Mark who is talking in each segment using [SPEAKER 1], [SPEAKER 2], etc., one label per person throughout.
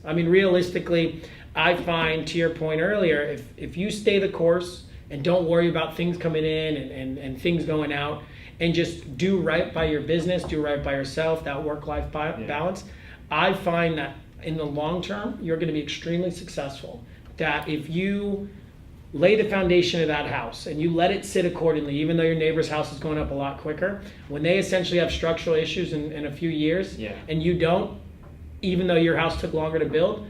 [SPEAKER 1] I mean, realistically, I find, to your point earlier, if you stay the course and don't worry about things coming in and things going out, and just do right by your business, do right by yourself, that work-life balance, I find that in the long term, you're going to be extremely successful. That if you lay the foundation of that house and you let it sit accordingly, even though your neighbor's house is going up a lot quicker, when they essentially have structural issues in a few years, and you don't, even though your house took longer to build,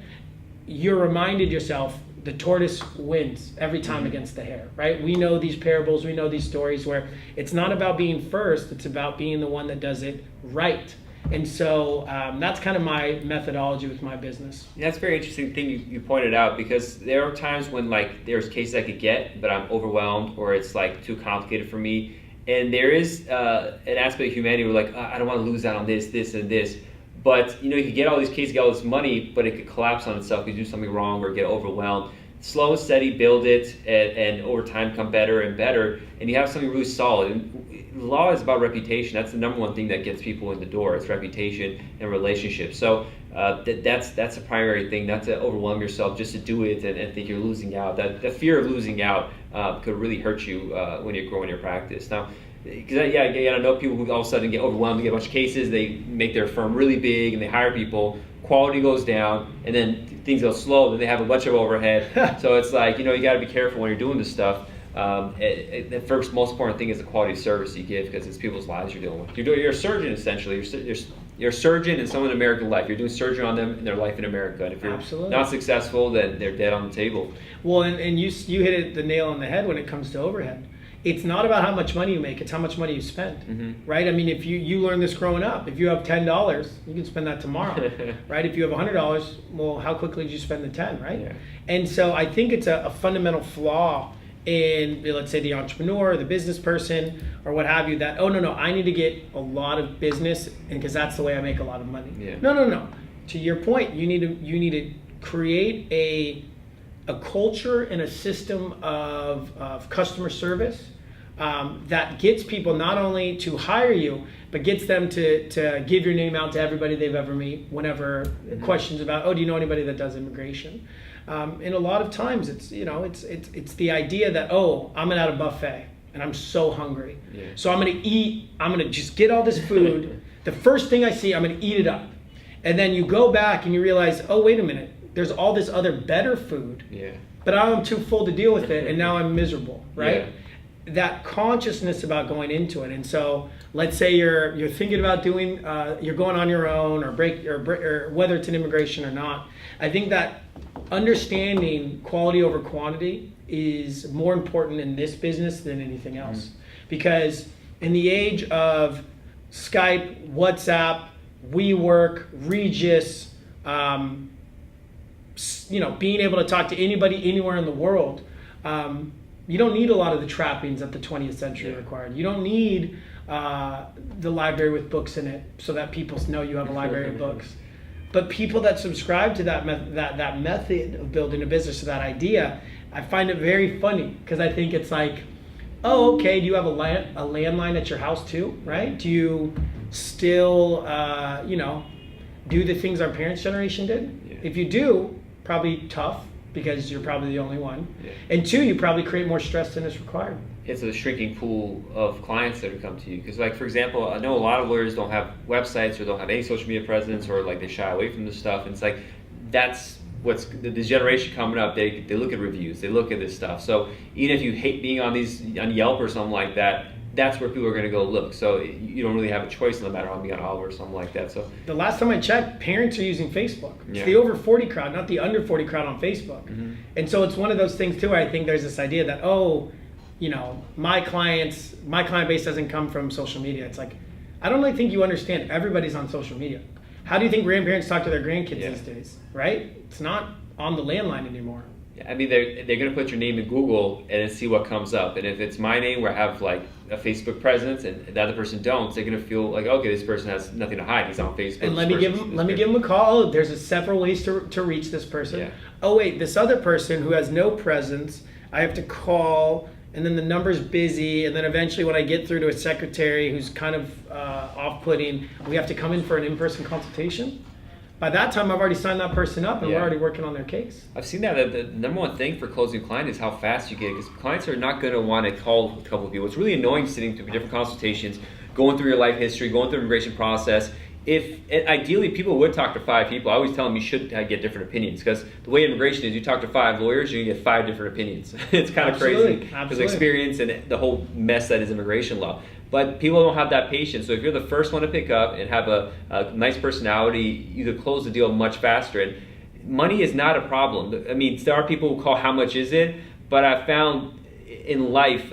[SPEAKER 1] you're reminded yourself, the tortoise wins every time against the hare, right? We know these parables, we know these stories where it's not about being first, it's about being the one that does it right. And so that's kind of my methodology with my business.
[SPEAKER 2] That's a very interesting thing you pointed out, because there are times when like there's cases I could get, but I'm overwhelmed or it's like too complicated for me. And there is an aspect of humanity where like, I don't want to lose out on this, and this. But you could get all these cases, get all this money, but it could collapse on itself. You do something wrong or get overwhelmed. Slow and steady, build it, and over time come better and better, and you have something really solid. And law is about reputation. That's the number one thing that gets people in the door. It's reputation and relationships. So that's a primary thing, not to overwhelm yourself just to do it and think you're losing out. That the fear of losing out could really hurt you when you're growing your practice. Now, because I know people who all of a sudden get overwhelmed, they get a bunch of cases, they make their firm really big, and they hire people. Quality goes down, and then things go slow. Then they have a bunch of overhead. So it's like, you got to be careful when you're doing this stuff. The first most important thing is the quality of service you give, because it's people's lives you're dealing with. You're a surgeon essentially. You're a surgeon in someone's American life. You're doing surgery on them in their life in America. And if you're not successful, then they're dead on the table.
[SPEAKER 1] Well, and you hit the nail on the head when it comes to overhead. It's not about how much money you make, it's how much money you spend, right? I mean, if you learn this growing up, if you have $10, you can spend that tomorrow, right? If you have $100, well, how quickly did you spend the 10, right? Yeah. And so I think it's a fundamental flaw in, let's say, the entrepreneur, the business person, or what have you, that, oh, no, I need to get a lot of business, and because that's the way I make a lot of money.
[SPEAKER 2] Yeah.
[SPEAKER 1] No. To your point, you need to create a culture and a system of customer service that gets people not only to hire you, but gets them to give your name out to everybody they've ever met whenever questions about, oh, do you know anybody that does immigration? And a lot of times it's the idea that, oh, I'm at a buffet and I'm so hungry. Yeah. So I'm going to just get all this food. The first thing I see, I'm going to eat it up. And then you go back and you realize, oh, wait a minute, there's all this other better food, but I'm too full to deal with it, and now I'm miserable, right? Yeah. That consciousness about going into it. And so let's say you're thinking about doing, you're going on your own or whether it's an immigration or not. I think that understanding quality over quantity is more important in this business than anything else. Because in the age of Skype, WhatsApp, WeWork, Regis, being able to talk to anybody anywhere in the world, you don't need a lot of the trappings that the 20th century required. You don't need the library with books in it so that people know you have a library of books. But people that subscribe to that method of building a business, or that idea, I find it very funny, because I think it's like, oh, okay, do you have a landline at your house too, right? Do you still, do the things our parents' generation did? Yeah. If you do, probably tough, because you're probably the only one. Yeah. And two, you probably create more stress than is required.
[SPEAKER 2] It's a shrinking pool of clients that would come to you. Because, like, for example, I know a lot of lawyers don't have websites or don't have any social media presence, or like they shy away from this stuff. And it's like, that's what's the generation coming up. They look at reviews, they look at this stuff. So even if you hate being on Yelp or something like that, that's where people are going to go look. So you don't really have a choice, no matter how being on Oliver or something like that. So
[SPEAKER 1] the last time I checked, parents are using Facebook. It's the over 40 crowd, not the under 40 crowd on Facebook. And so it's one of those things too, where I think there's this idea that, my client base doesn't come from social media. It's like, I don't really think you understand everybody's on social media. How do you think grandparents talk to their grandkids these days, right? It's not on the landline anymore.
[SPEAKER 2] I mean, they're going to put your name in Google and then see what comes up. And if it's my name, where I have like a Facebook presence, and the other person don't, they're going to feel like, okay, this person has nothing to hide. He's on Facebook.
[SPEAKER 1] And let me give him a call. Oh, there's several ways to reach this person. Yeah. Oh wait, this other person who has no presence, I have to call, and then the number's busy, and then eventually when I get through to a secretary who's kind of off-putting, we have to come in for an in-person consultation. by that time I've already signed that person up and we're
[SPEAKER 2] Yeah.
[SPEAKER 1] already working on their case.
[SPEAKER 2] I've seen that the number one thing for closing a client is how fast you get, because clients are not going to want to call a couple of people. It's really annoying sitting through different consultations, going through your life history, going through the immigration process. If ideally people would talk to 5 people, I always tell them you should get different opinions, because the way immigration is, you talk to 5 lawyers, you get 5 different opinions. It's kind of crazy because of experience and the whole mess that is immigration law. But people don't have that patience. So if you're the first one to pick up and have a nice personality, you could close the deal much faster. And money is not a problem. I mean, there are people who call how much is it, but I've found in life,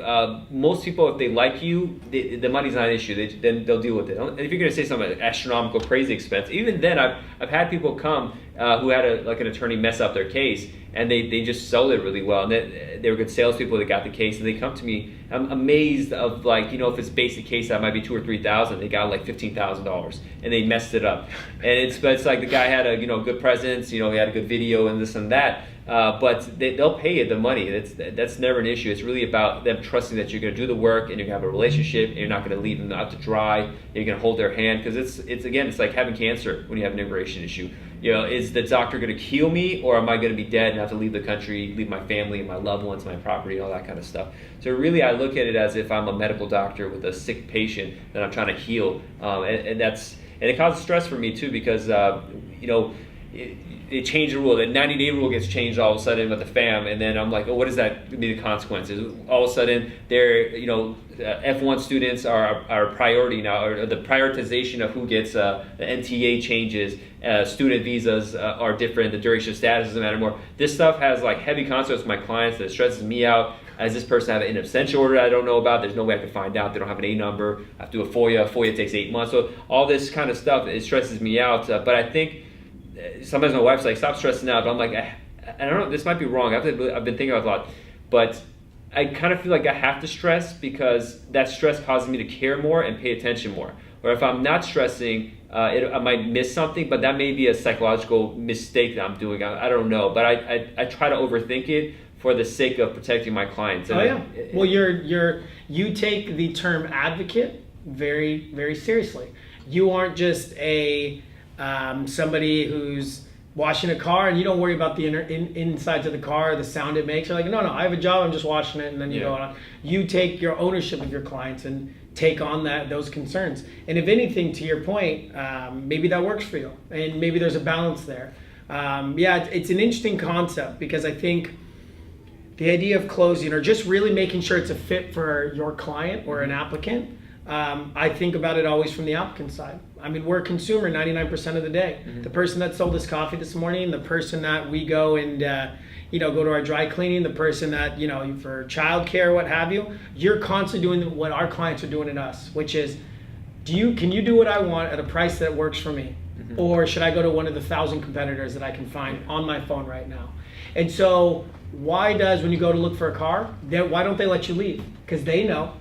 [SPEAKER 2] most people, if they like you, the money's not an issue. Then they'll deal with it. If you're going to say something astronomical, crazy expense, even then, I've had people come who had an attorney mess up their case, and they just sold it really well. And they were good salespeople that got the case, and they come to me. I'm amazed of, like, you know, if it's basic case that might be $2,000 or $3,000, they got like $15,000, and they messed it up. And it's like the guy had a good presence, he had a good video and this and that. But they'll pay you the money. That's never an issue. It's really about them trusting that you're going to do the work and you're going to have a relationship and you're not going to leave them out to dry. And you're going to hold their hand, because it's like having cancer when you have an immigration issue. Is the doctor going to heal me, or am I going to be dead and have to leave the country, leave my family, my loved ones, my property, all that kind of stuff? So really, I look at it as if I'm a medical doctor with a sick patient that I'm trying to heal, and it causes stress for me too, because they change the rule. The 90-day rule gets changed all of a sudden with the fam, and then I'm like, oh, what is that going to be the consequences? All of a sudden, F1 students are a priority now, or the prioritization of who gets the NTA changes. Student visas are different. The duration of status doesn't matter more. This stuff has like heavy consequences for my clients that stresses me out. As this person have an in absentia order I don't know about, there's no way I can find out. They don't have an A number. I have to do a FOIA. FOIA takes 8 months. So all this kind of stuff, it stresses me out. But I think sometimes my wife's like, stop stressing out. But I'm like, I don't know, this might be wrong. I've been thinking about it a lot. But I kind of feel like I have to stress, because that stress causes me to care more and pay attention more. Or if I'm not stressing, I might miss something, but that may be a psychological mistake that I'm doing. I don't know. But I try to overthink it for the sake of protecting my clients. And
[SPEAKER 1] well, you take the term advocate very, very seriously. You aren't just somebody who's washing a car and you don't worry about the insides of the car, the sound it makes. You're like, no, I have a job, I'm just washing it, and then you go on. You take your ownership of your clients and take on those concerns. And if anything, to your point, maybe that works for you, and maybe there's a balance there. It's an interesting concept, because I think the idea of closing, or just really making sure it's a fit for your client or an applicant, I think about it always from the applicant side. I mean, we're a consumer 99% of the day. Mm-hmm. The person that sold us coffee this morning, the person that we go and go to our dry cleaning, the person that for childcare, what have you. You're constantly doing what our clients are doing in us, which is, can you do what I want at a price that works for me, mm-hmm. or should I go to one of the 1,000 competitors that I can find on my phone right now? And so, when you go to look for a car, why don't they let you leave? Because they know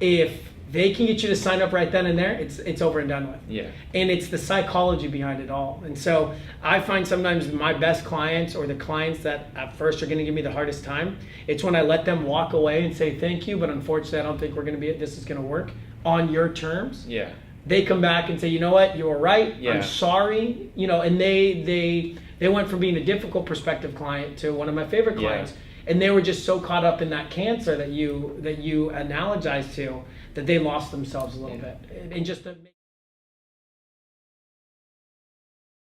[SPEAKER 1] if they can get you to sign up right then and there, it's over and done with.
[SPEAKER 2] Yeah.
[SPEAKER 1] And it's the psychology behind it all. And so I find sometimes my best clients, or the clients that at first are going to give me the hardest time, it's when I let them walk away and say thank you, but unfortunately I don't think this is going to work on your terms.
[SPEAKER 2] Yeah.
[SPEAKER 1] They come back and say, you know what, you were right. Yeah. I'm sorry. And they went from being a difficult prospective client to one of my favorite clients. Yeah. And they were just so caught up in that cancer that you analogize to, that they lost themselves a little bit. And just to